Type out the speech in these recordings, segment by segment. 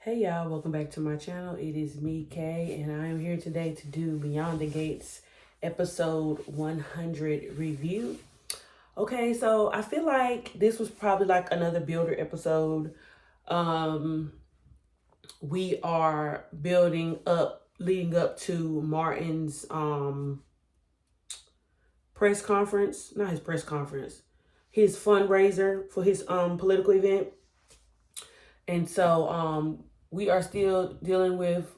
Hey y'all, welcome back to my channel. It is me, Kay, and I am here today to do Beyond the Gates episode 100 review. Okay, so I feel like this was probably like another builder episode. Um, we are building up, leading up to Martin's press conference, not his press conference, his fundraiser for his political event. And so we are still dealing with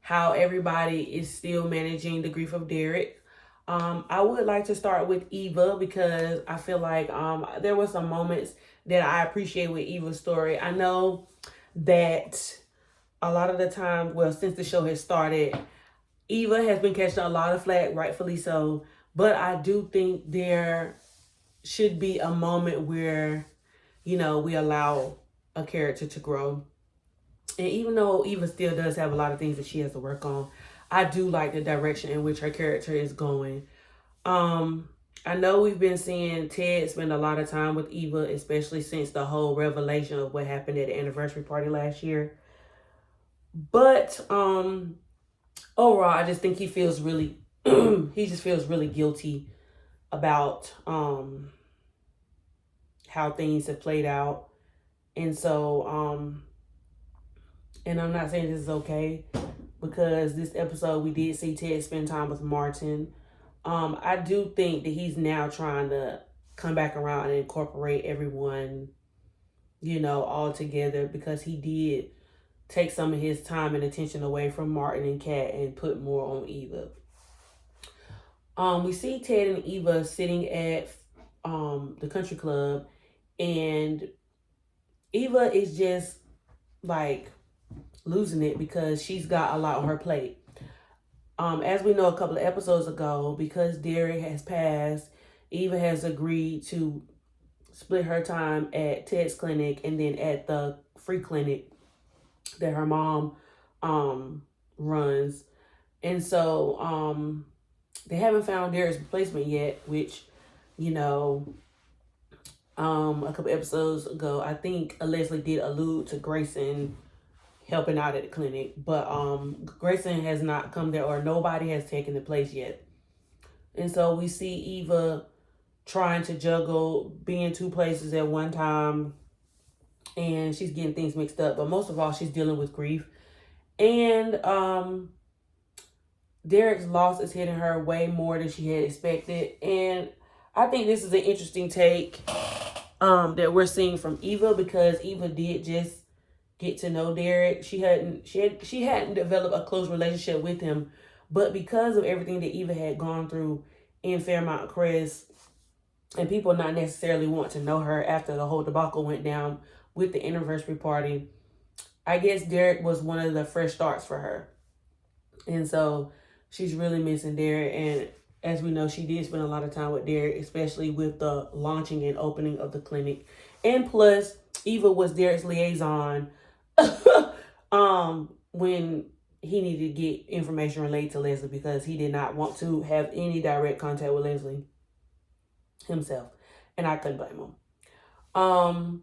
how everybody is still managing the grief of Derek. I would like to start with Eva because I feel like there were some moments that I appreciate with Eva's story. I know that a lot of the time, well, since the show has started, Eva has been catching a lot of flack, rightfully so. But I do think there should be a moment where, we allow a character to grow. And even though Eva still does have a lot of things that she has to work on, I do like the direction in which her character is going. I know we've been seeing Ted spend a lot of time with Eva, especially since the whole revelation of what happened at the anniversary party last year. But overall, I just think he feels really he just feels really guilty about how things have played out. And so and I'm not saying this is okay, because this episode we did see Ted spend time with Martin. I do think that he's now trying to come back around and incorporate everyone, all together, because he did take some of his time and attention away from Martin and Kat and put more on Eva. We see Ted and Eva sitting at the country club, and Eva is just like losing it because she's got a lot on her plate. As we know, a couple of episodes ago, because Derek has passed, Eva has agreed to split her time at Ted's clinic and then at the free clinic that her mom runs. And so they haven't found Derek's replacement yet, which, a couple episodes ago, I think Leslie did allude to Grayson helping out at the clinic, but Grayson has not come there, or nobody has taken the place yet. And so we see Eva trying to juggle being two places at one time, and she's getting things mixed up, but most of all she's dealing with grief. And Derek's loss is hitting her way more than she had expected, and I think this is an interesting take that we're seeing from Eva, because Eva did just get to know Derek. She hadn't developed a close relationship with him, but because of everything that Eva had gone through in Fairmount Crest, and people not necessarily want to know her after the whole debacle went down with the anniversary party, I guess Derek was one of the fresh starts for her. And so she's really missing Derek. And as we know, she did spend a lot of time with Derek, especially with the launching and opening of the clinic. And plus, Eva was Derek's liaison when he needed to get information related to Leslie, because he did not want to have any direct contact with Leslie himself, and I couldn't blame him.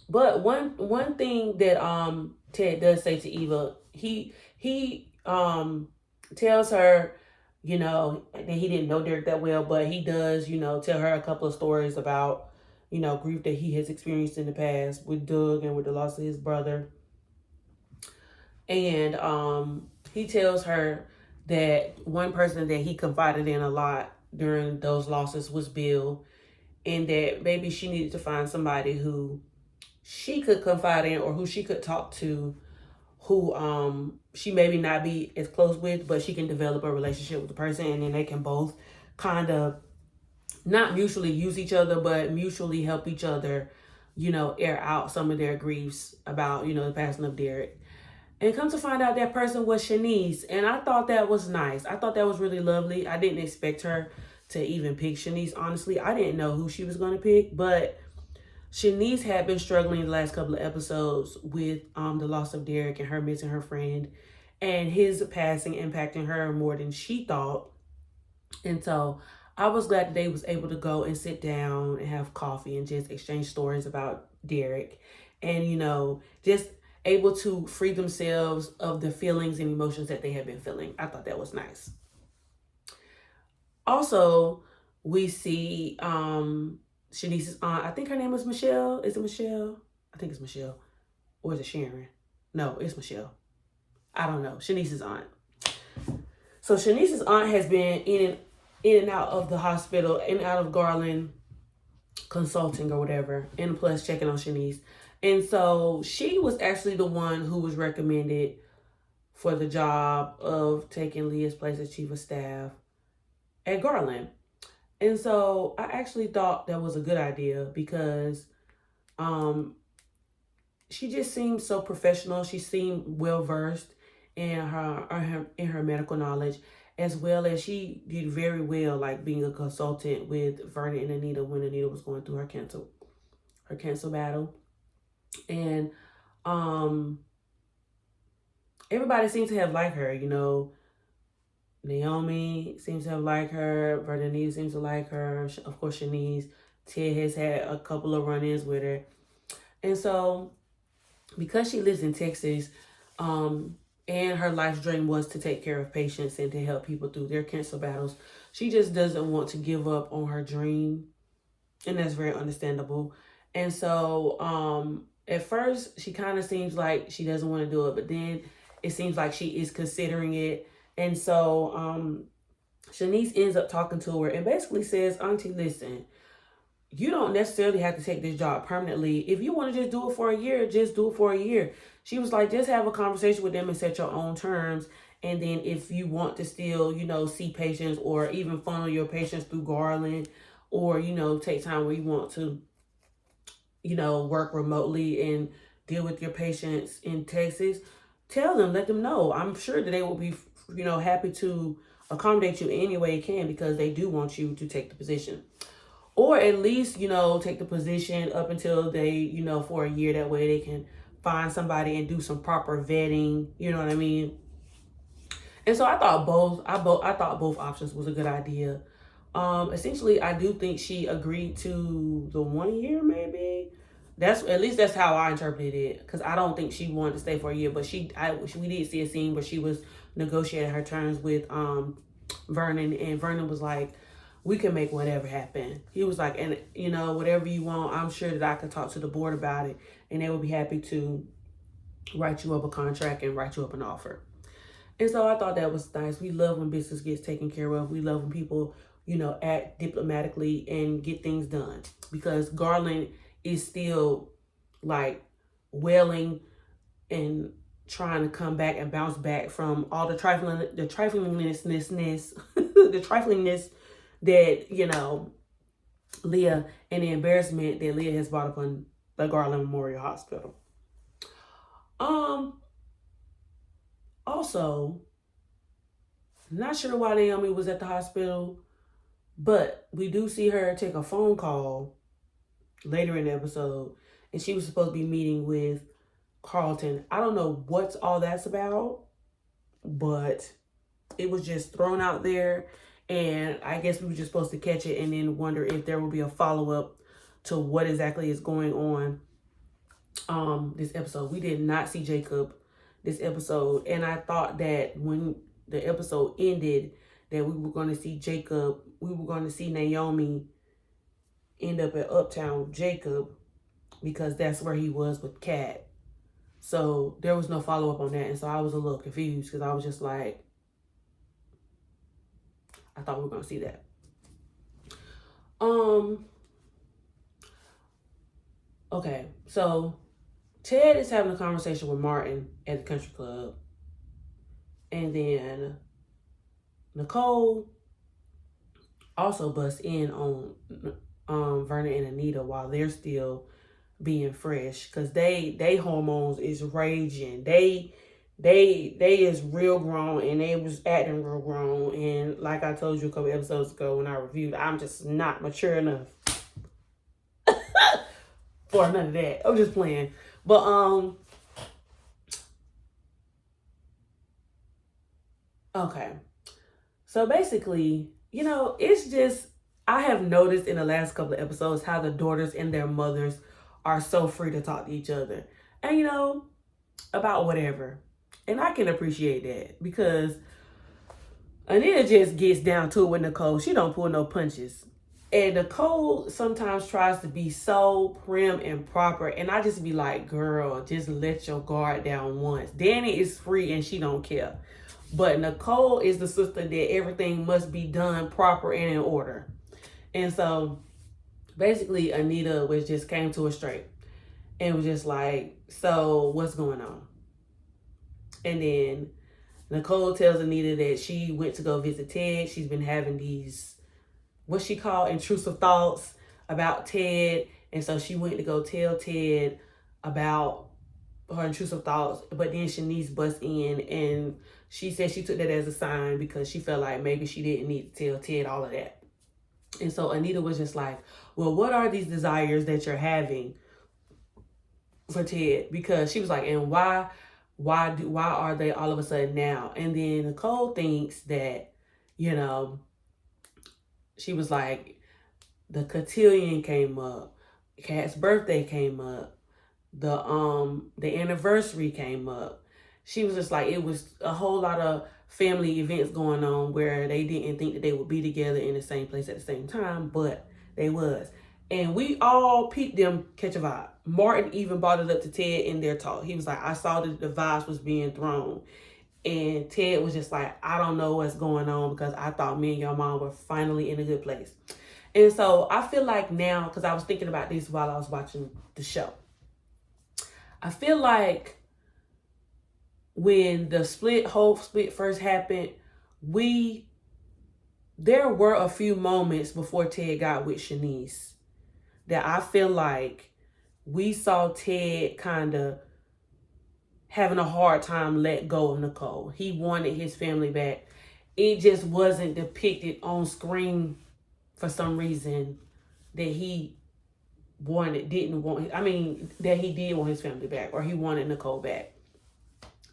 But one thing that Ted does say to Eva, he tells her, that he didn't know Derek that well, but he does, tell her a couple of stories about, grief that he has experienced in the past with Doug and with the loss of his brother. And he tells her that one person that he confided in a lot during those losses was Bill, and that maybe she needed to find somebody who she could confide in, or who she could talk to, who she maybe not be as close with, but she can develop a relationship with the person, and then they can both kind of not mutually use each other, but mutually help each other, air out some of their griefs about, the passing of Derek. And come to find out, that person was Shanice. And I thought that was nice. I thought that was really lovely. I didn't expect her to even pick Shanice, honestly. I didn't know who she was going to pick. But Shanice had been struggling the last couple of episodes with the loss of Derek and her missing her friend, and his passing impacting her more than she thought. And so I was glad that they was able to go and sit down and have coffee and just exchange stories about Derek. And, just able to free themselves of the feelings and emotions that they have been feeling. I thought that was nice. Also, we see Shanice's aunt. I think her name is Michelle. Is it Michelle? I think it's Michelle. Or is it Sharon? No, it's Michelle. I don't know. Shanice's aunt. So Shanice's aunt has been in and out of the hospital, in and out of Garland, consulting or whatever, and plus checking on Shanice. And so she was actually the one who was recommended for the job of taking Leah's place as chief of staff at Garland. And so I actually thought that was a good idea because she just seemed so professional. She seemed well versed in her medical knowledge, as well as she did very well, like being a consultant with Vernon and Anita when Anita was going through her cancer battle. And everybody seems to have liked her, you know. Naomi seems to have liked her. Vernon and Anita seems to like her. Of course, Shanice. Ted has had a couple of run-ins with her. And so, because she lives in Texas, and her life's dream was to take care of patients and to help people through their cancer battles, she just doesn't want to give up on her dream. And that's very understandable. And so, at first, she kind of seems like she doesn't want to do it, but then it seems like she is considering it. And so, Shanice ends up talking to her and basically says, Auntie, listen, you don't necessarily have to take this job permanently. If you want to just do it for a year, just do it for a year. She was like, just have a conversation with them and set your own terms. And then if you want to still, you know, see patients or even funnel your patients through Garland, or, you know, take time where you want to, you know, work remotely and deal with your patients in Texas, tell them, let them know. I'm sure that they will be, you know, happy to accommodate you any way they can, because they do want you to take the position. Or at least, you know, take the position up until they, you know, for a year. That way they can find somebody and do some proper vetting. You know what I mean? And so I thought both options was a good idea. Essentially, I do think she agreed to the 1 year, maybe. At least that's how I interpreted it, because I don't think she wanted to stay for a year. But we did see a scene where she was negotiating her terms with Vernon, and Vernon was like, we can make whatever happen. He was like, and you know, whatever you want, I'm sure that I could talk to the board about it, and they would be happy to write you up a contract and write you up an offer. And so I thought that was nice. We love when business gets taken care of. We love when people, you know, act diplomatically and get things done, because Garland is still like wailing and trying to come back and bounce back from all the triflingness the triflingness that, you know, Leah, and the embarrassment that Leah has brought upon the Garland Memorial Hospital. Also, not sure why Naomi was at the hospital, but we do see her take a phone call later in the episode, and she was supposed to be meeting with Carlton. I don't know what's all that's about, but it was just thrown out there. And I guess we were just supposed to catch it and then wonder if there will be a follow-up to what exactly is going on this episode. We did not see Jacob this episode. And I thought that when the episode ended, that we were going to see Jacob, we were going to see Naomi end up at Uptown with Jacob, because that's where he was with Kat. So there was no follow-up on that. And so I was a little confused, because I was just like, I thought we were going to see that. Okay, so Ted is having a conversation with Martin at the country club. And then Nicole also busts in on Vernon and Anita while they're still being fresh, because they hormones is raging. They is real grown, and they was acting real grown. And like I told you a couple episodes ago when I reviewed, I'm just not mature enough for none of that. I'm just playing. But okay. So basically, you know, it's just, I have noticed in the last couple of episodes how the daughters and their mothers are so free to talk to each other. And you know, about whatever. And I can appreciate that because Anita just gets down to it with Nicole. She don't pull no punches. And Nicole sometimes tries to be so prim and proper. And I just be like, girl, just let your guard down once. Danny is free and she don't care. But Nicole is the sister that everything must be done proper and in order. And so basically Anita came to her straight and was just like, so what's going on? And then Nicole tells Anita that she went to go visit Ted. She's been having these, what she called intrusive thoughts about Ted. And so she went to go tell Ted about her intrusive thoughts. But then Shanice busts in and she said she took that as a sign because she felt like maybe she didn't need to tell Ted all of that. And so Anita was just like, well, what are these desires that you're having for Ted? Because she was like, and why are they all of a sudden now? And then Nicole thinks that, she was like, the cotillion came up, Kat's birthday came up, the anniversary came up. She was just like, it was a whole lot of family events going on where they didn't think that they would be together in the same place at the same time, but they was. And we all peeped them catch a vibe. Martin even brought it up to Ted in their talk. He was like, I saw that the vibes was being thrown. And Ted was just like, I don't know what's going on because I thought me and your mom were finally in a good place. And so I feel like now, because I was thinking about this while I was watching the show, I feel like when the whole split first happened, there were a few moments before Ted got with Shanice that I feel like we saw Ted kind of having a hard time let go of Nicole. He wanted his family back. It just wasn't depicted on screen for some reason that he that he did want his family back or he wanted Nicole back.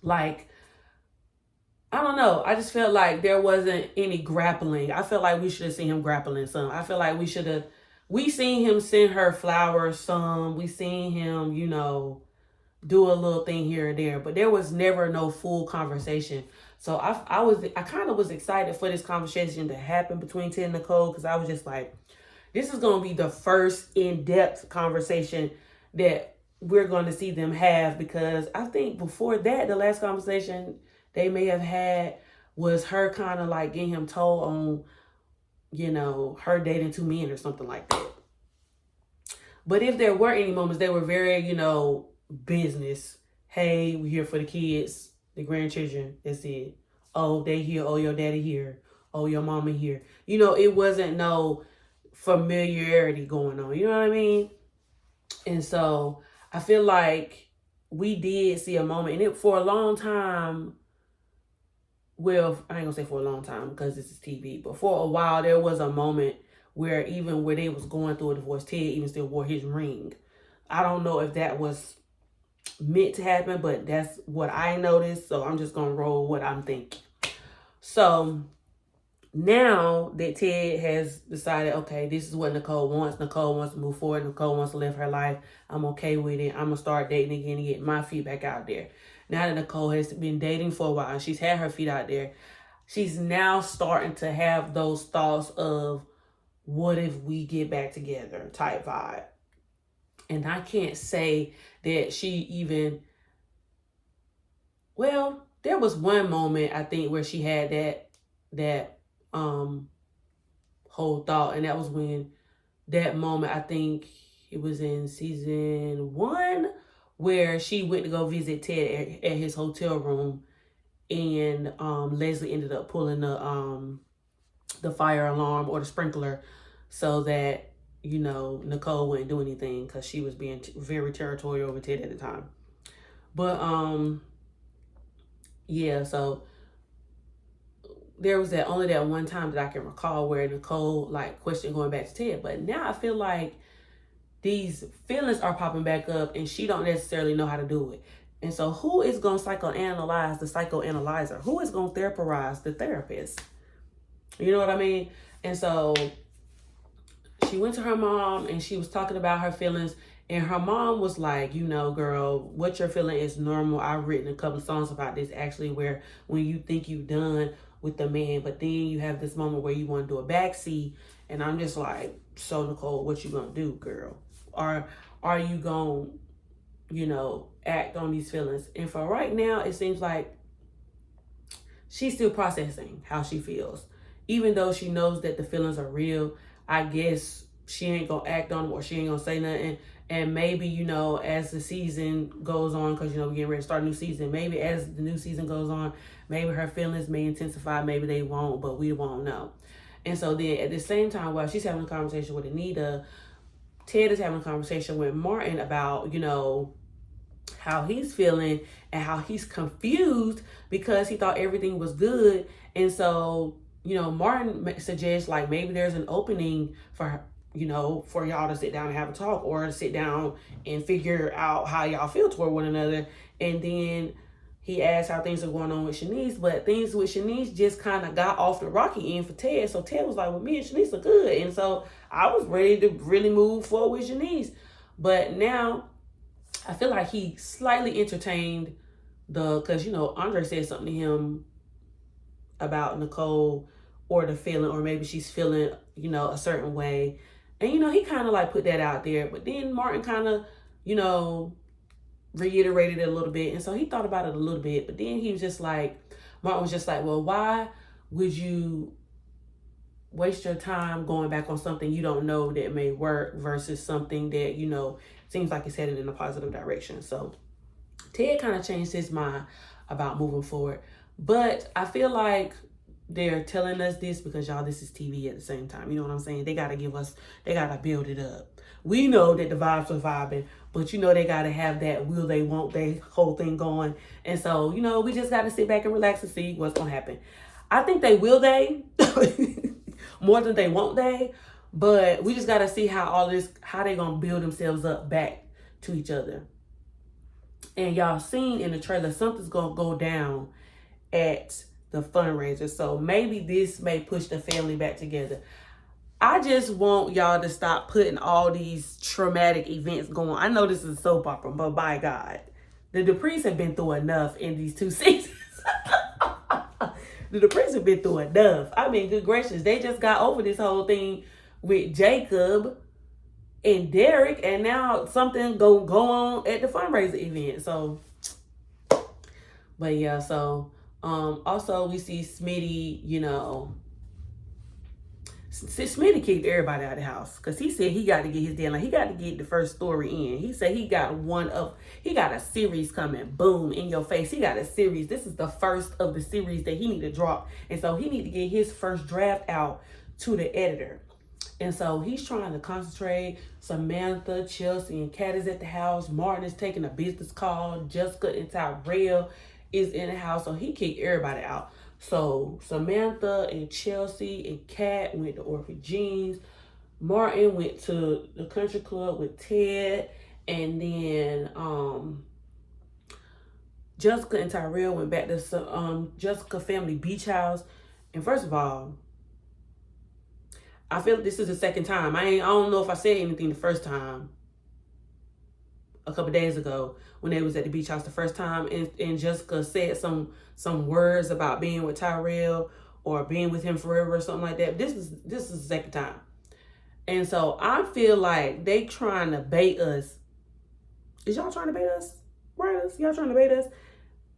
Like, I don't know. I just felt like there wasn't any grappling. I felt like we should have seen him grappling some. I feel like we seen him send her flowers some. We seen him, do a little thing here and there, but there was never no full conversation. So I kind of was excited for this conversation to happen between Ted and Nicole because I was just like, this is going to be the first in-depth conversation that we're going to see them have, because I think before that, the last conversation they may have had was her kind of like getting him told on, her dating two men or something like that. But if there were any moments, they were very, business. Hey, we're here for the kids, the grandchildren. That's it. Oh, they here. Oh, your daddy here. Oh, your mama here. It wasn't no familiarity going on. You know what I mean? And so I feel like we did see a moment, and for a long time, well, I ain't gonna say for a long time because this is TV, but for a while there was a moment where even where they was going through a divorce, Ted even still wore his ring. I don't know if that was meant to happen, but that's what I noticed, so I'm just gonna roll what I'm thinking. So now that Ted has decided, okay, this is what Nicole wants to move forward, Nicole wants to live her life, I'm okay with it, I'm gonna start dating again and get my feet back out there. Now that Nicole has been dating for a while and she's had her feet out there, she's now starting to have those thoughts of, what if we get back together type vibe. And I can't say that she even, well, there was one moment I think where she had that whole thought, and that was when that moment, I think it was in season 1, where she went to go visit Ted at his hotel room, and Leslie ended up pulling the fire alarm or the sprinkler so that Nicole wouldn't do anything because she was being very territorial over Ted at the time. But yeah, so there was only that one time that I can recall where Nicole questioned going back to Ted. But now I feel like these feelings are popping back up and she don't necessarily know how to do it. And so who is going to psychoanalyze the psychoanalyzer? Who is going to therapize the therapist? You know what I mean? And so she went to her mom and she was talking about her feelings. And her mom was like, you know, girl, what you're feeling is normal. I've written a couple of songs about this actually, where when you think you've done with the man, but then you have this moment where you want to do a backseat. And I'm just like, so Nicole, what you gonna do, girl? Or are you gonna, you know, act on these feelings? And for right now, it seems like she's still processing how she feels. Even though she knows that the feelings are real, I guess she ain't gonna act on them, or she ain't gonna say nothing. And maybe, you know, as the season goes on, because, you know, we're getting ready to start a new season, maybe as the new season goes on, maybe her feelings may intensify, maybe they won't, but we won't know. And so then at the same time, while she's having a conversation with Anita, Ted is having a conversation with Martin about, you know, how he's feeling and how he's confused because he thought everything was good. And so, you know, Martin suggests like maybe there's an opening for her, you know, for y'all to sit down and have a talk, or to sit down and figure out how y'all feel toward one another. And then he asked how things are going on with Shanice, but things with Shanice just kind of got off the rocky end for Ted. So Ted was like, well, me and Shanice are good. And so I was ready to really move forward with Shanice. But now I feel like he slightly entertained because, you know, Andre said something to him about Nicole or the feeling, or maybe she's feeling, you know, a certain way. And, you know, he kind of like put that out there. But then Martin kind of, you know, reiterated it a little bit. And so he thought about it a little bit. But then he was just like, Martin was just like, well, why would you waste your time going back on something you don't know that may work versus something that, you know, seems like it's headed in a positive direction. So Ted kind of changed his mind about moving forward. But I feel like they're telling us this because, y'all, this is TV at the same time. You know what I'm saying? They got to build it up. We know that the vibes are vibing, but, you know, they got to have that will they, won't they whole thing going. And so, you know, we just got to sit back and relax and see what's going to happen. I think they will they more than they won't they. But we just got to see how they going to build themselves up back to each other. And y'all seen in the trailer, something's going to go down at the fundraiser. So maybe this may push the family back together. I just want y'all to stop putting all these traumatic events going. I know this is a soap opera, but by God, the Duprees have been through enough in these 2 seasons. The Duprees have been through enough. I mean, good gracious, they just got over this whole thing with Jacob and Derek, and now something go on at the fundraiser event. So, but yeah, so also we see Smitty, you know, Smitty kicked everybody out of the house because he said he got to get his deadline. He got to get the first story in. He said he got a series coming, boom, in your face. He got a series. This is the first of the series that he need to drop. And so he need to get his first draft out to the editor. And so he's trying to concentrate. Samantha, Chelsea, and Kat is at the house. Martin is taking a business call. Jessica and Tyrell is in the house. So he kicked everybody out. So Samantha and Chelsea and Kat went to Orphan Jeans. Martin went to the country club with Ted. And then Jessica and Tyrell went back to Jessica family beach house. And first of all, I feel this is the second time. I don't know if I said anything the first time a couple days ago when they was at the beach house the first time, and Jessica said some words about being with Tyrell or being with him forever or something like that. This is the second time. And so I feel like they trying to bait us. Is y'all trying to bait us? Writers, y'all trying to bait us?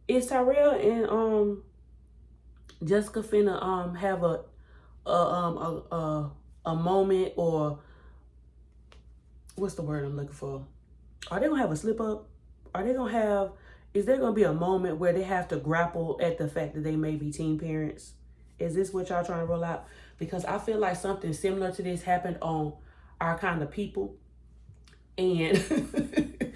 Is Tyrell and Jessica finna have a moment, or what's the word I'm looking for? Are they gonna have a slip up? Is there gonna be a moment where they have to grapple at the fact that they may be teen parents? Is this what y'all trying to roll out? Because I feel like something similar to this happened on Our Kind of People. And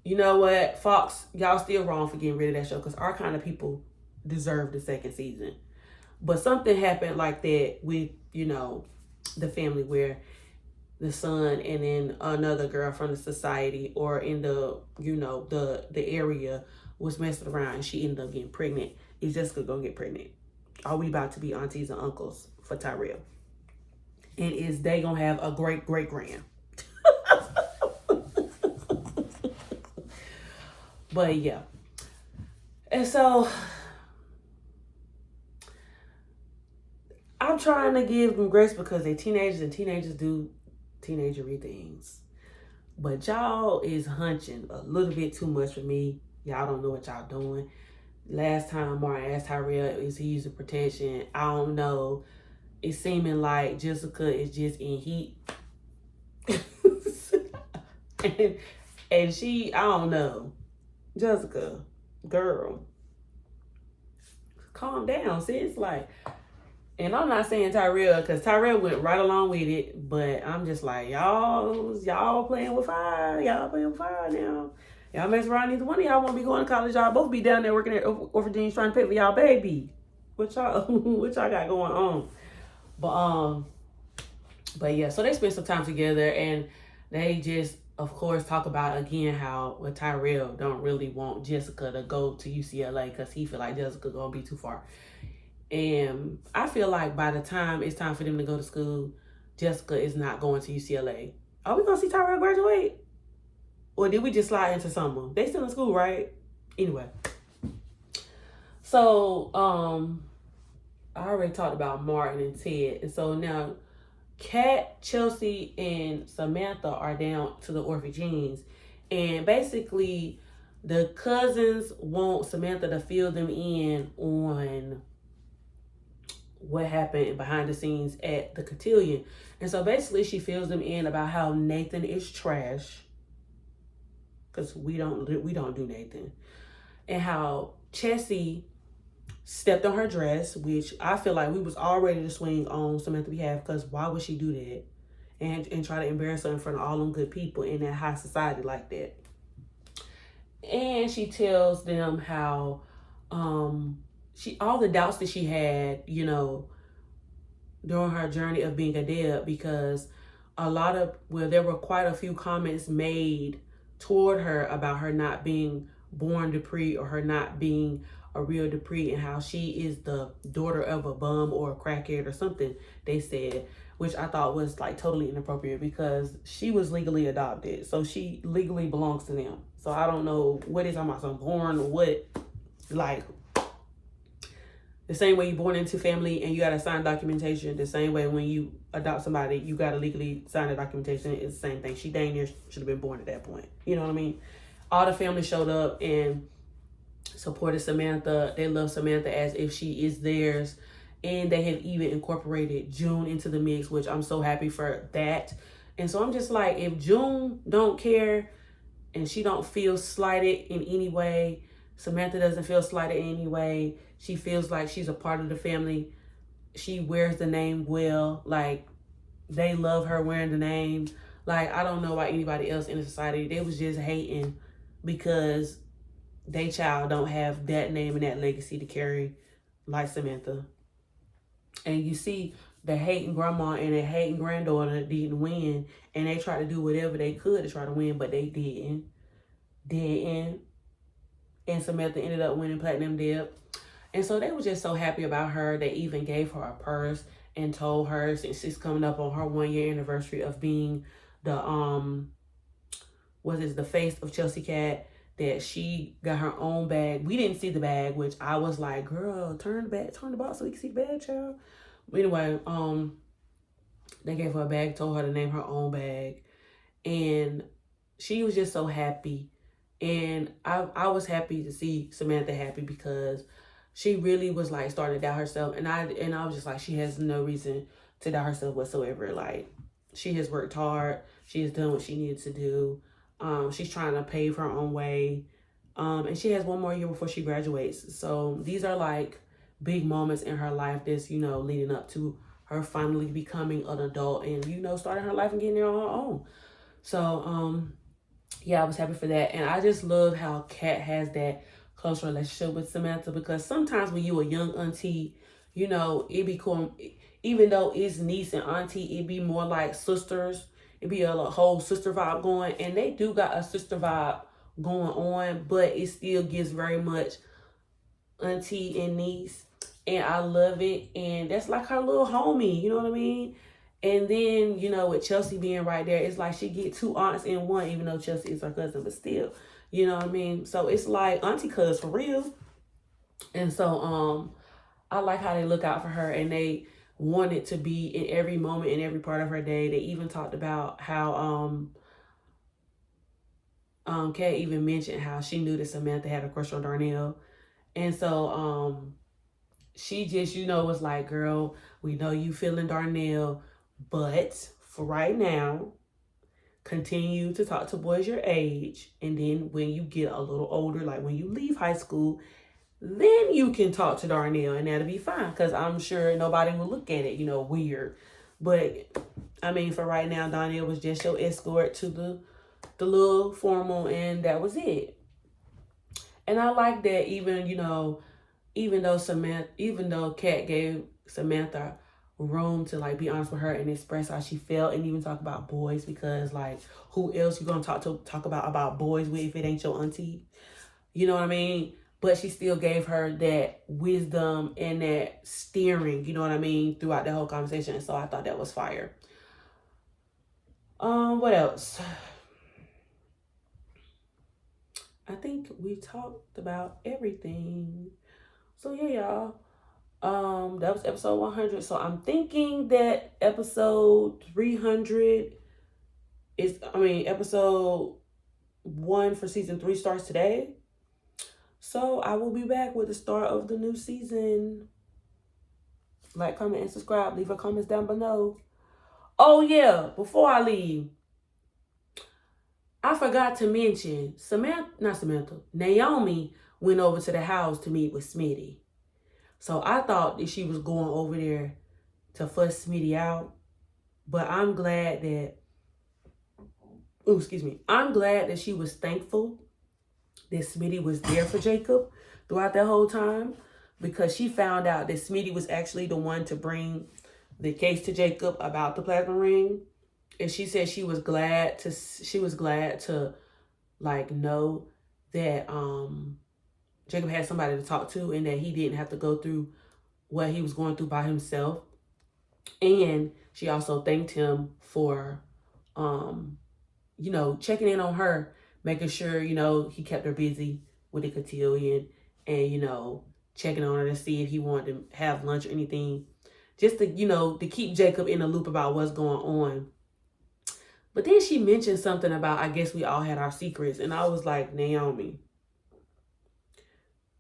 you know what, Fox, y'all still wrong for getting rid of that show, because Our Kind of People deserved the second season. But something happened like that with, you know, the family, where the son and then another girl from the society or in the, you know, the area was messing around and she ended up getting pregnant. Is Jessica gonna get pregnant? Are we about to be aunties and uncles for Tyrell? And is they gonna have a great grand? But yeah. And so I'm trying to give them grace because they're teenagers and teenagers do teenagery things. But y'all is hunching a little bit too much for me. Y'all don't know what y'all doing. Last time Martin asked Tyrell, is he using protection? I don't know. It's seeming like Jessica is just in heat. and she, I don't know. Jessica, girl, calm down, sis. Like, and I'm not saying Tyrell, because Tyrell went right along with it, but I'm just like, y'all playing with fire. Y'all playing with fire now. Y'all mess around, neither one of y'all won't be going to college. Y'all both be down there working at Orphans trying to pay for y'all baby. What y'all got going on? But yeah, so they spent some time together, and they just, of course, talk about again how Tyrell don't really want Jessica to go to UCLA because he feel like Jessica gonna be too far. And I feel like by the time it's time for them to go to school, Jessica is not going to UCLA. Are we gonna see Tyrell graduate? Or did we just slide into summer? They still in school, right? Anyway. So, I already talked about Martin and Ted. And so now Kat, Chelsea, and Samantha are down to the orphans. And basically, the cousins want Samantha to fill them in on what happened behind the scenes at the cotillion. And so basically, she fills them in about how Nathan is trash. Because we don't do Nathan. And how Chelsea stepped on her dress, which I feel like we was all ready to swing on Samantha's behalf, because why would she do that? And try to embarrass her in front of all them good people in that high society like that. And she tells them how all the doubts that she had, during her journey of being a deb, because there were quite a few comments made toward her about her not being born Dupree or her not being a real Dupree, and how she is the daughter of a bum or a crackhead or something, they said, which I thought was like totally inappropriate because she was legally adopted. So she legally belongs to them. So I don't know what is talking about some born what, like the same way you born into family and you got to sign documentation, the same way when you adopt somebody, you got to legally sign the documentation. It's the same thing. She dang near should have been born at that point. You know what I mean? All the family showed up and supported Samantha. They love Samantha as if she is theirs. And they have even incorporated June into the mix, which I'm so happy for that. And so I'm just like, if June don't care and she don't feel slighted in any way, Samantha doesn't feel slighted in any way, she feels like she's a part of the family, she wears the name well, like they love her wearing the name. Like, I don't know why anybody else in the society, they was just hating because they child don't have that name and that legacy to carry like Samantha. And you see the hating grandma and the hating granddaughter didn't win, and they tried to do whatever they could to try to win, but they didn't. And Samantha ended up winning Platinum Deb. And so they were just so happy about her. They even gave her a purse and told her, since she's coming up on her 1 year anniversary of being the the face of Chelsea Cat, that she got her own bag. We didn't see the bag, which I was like, girl, turn the box so we can see the bag, child. But anyway, they gave her a bag, told her to name her own bag. And she was just so happy. And I was happy to see Samantha happy, because she really was like starting to doubt herself. And I was just like, she has no reason to doubt herself whatsoever. Like, she has worked hard. She has done what she needed to do. She's trying to pave her own way. And she has 1 more year before she graduates. So these are like big moments in her life that's, leading up to her finally becoming an adult and, starting her life and getting there on her own. So, yeah, I was happy for that. And I just love how Kat has that close relationship with Samantha, because sometimes when you a young auntie, it be cool. Even though it's niece and auntie, it be more like sisters. It be a whole sister vibe going, and they do got a sister vibe going on, but it still gives very much auntie and niece, and I love it. And that's like her little homie, you know what I mean? And then, with Chelsea being right there, it's like she get 2 aunts in one, even though Chelsea is her cousin, but still, You know what I mean? So it's like auntie cuz for real. And so I like how they look out for her, and they wanted to be in every moment, in every part of her day. They even talked about how Kat even mentioned how she knew that Samantha had a crush on Darnell. And so she just, was like, girl, we know you feeling Darnell, but for right now, continue to talk to boys your age. And then when you get a little older, like when you leave high school, then you can talk to Darnell and that'll be fine. Because I'm sure nobody will look at it, weird. But I mean, for right now, Darnell was just your escort to the little formal, and that was it. And I like that even though Kat gave Samantha room to like be honest with her and express how she felt and even talk about boys, because like who else you gonna talk about boys with if it ain't your auntie? You know what I mean? But she still gave her that wisdom and that steering, you know what I mean, throughout the whole conversation. And so I thought that was fire. What else? I think we talked about everything. So yeah, y'all. That was episode 100. So I'm thinking that episode 300 episode 1 for season 3 starts today. So I will be back with the start of the new season. Like, comment, and subscribe. Leave your comments down below. Oh yeah, before I leave, I forgot to mention Naomi went over to the house to meet with Smitty. So I thought that she was going over there to fuss Smitty out. But I'm glad that, I'm glad that she was thankful that Smitty was there for Jacob throughout that whole time, because she found out that Smitty was actually the one to bring the case to Jacob about the plasma ring. And she said she was glad to like know that Jacob had somebody to talk to and that he didn't have to go through what he was going through by himself. And she also thanked him for checking in on her, making sure, he kept her busy with the cotillion and, checking on her to see if he wanted to have lunch or anything, just to keep Jacob in the loop about what's going on. But then she mentioned something about, I guess we all had our secrets. And I was like, Naomi,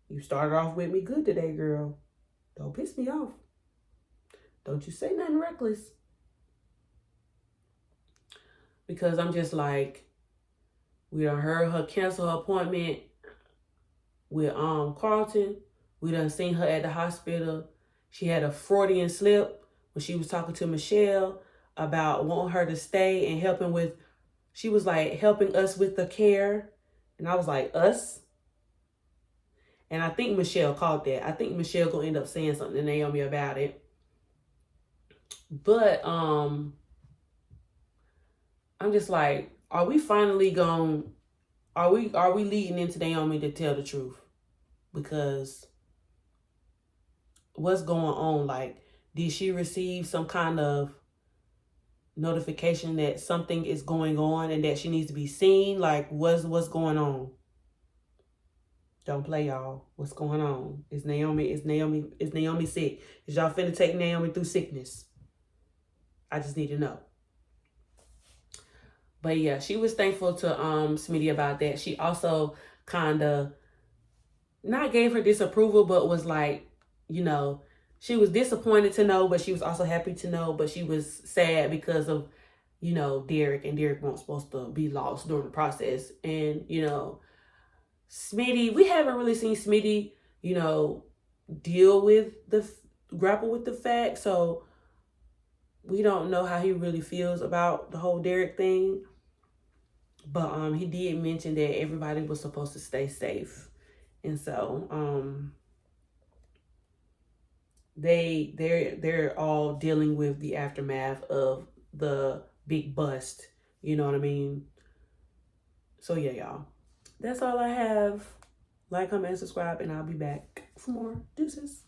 you started off with me good today, girl. Don't piss me off. Don't you say nothing reckless. Because I'm just like, we done heard her cancel her appointment with Carlton. We done seen her at the hospital. She had a Freudian slip when she was talking to Michelle about wanting her to stay and she was like, helping us with the care. And I was like, us? And I think Michelle caught that. I think Michelle gonna end up saying something to Naomi about it. But I'm just like, are we leading into Naomi to tell the truth? Because what's going on? Like, did she receive some kind of notification that something is going on and that she needs to be seen? Like, what's going on? Don't play, y'all. What's going on? Is Naomi sick? Is y'all finna take Naomi through sickness? I just need to know. But yeah, she was thankful to Smitty about that. She also kind of not gave her disapproval, but was like, she was disappointed to know, but she was also happy to know. But she was sad because of, Derek, and Derek wasn't supposed to be lost during the process. And, Smitty, we haven't really seen Smitty, grapple with the fact. So we don't know how he really feels about the whole Derek thing. But he did mention that everybody was supposed to stay safe. And so they're all dealing with the aftermath of the big bust. You know what I mean? So yeah, y'all. That's all I have. Like, comment, and subscribe, and I'll be back for more. Deuces.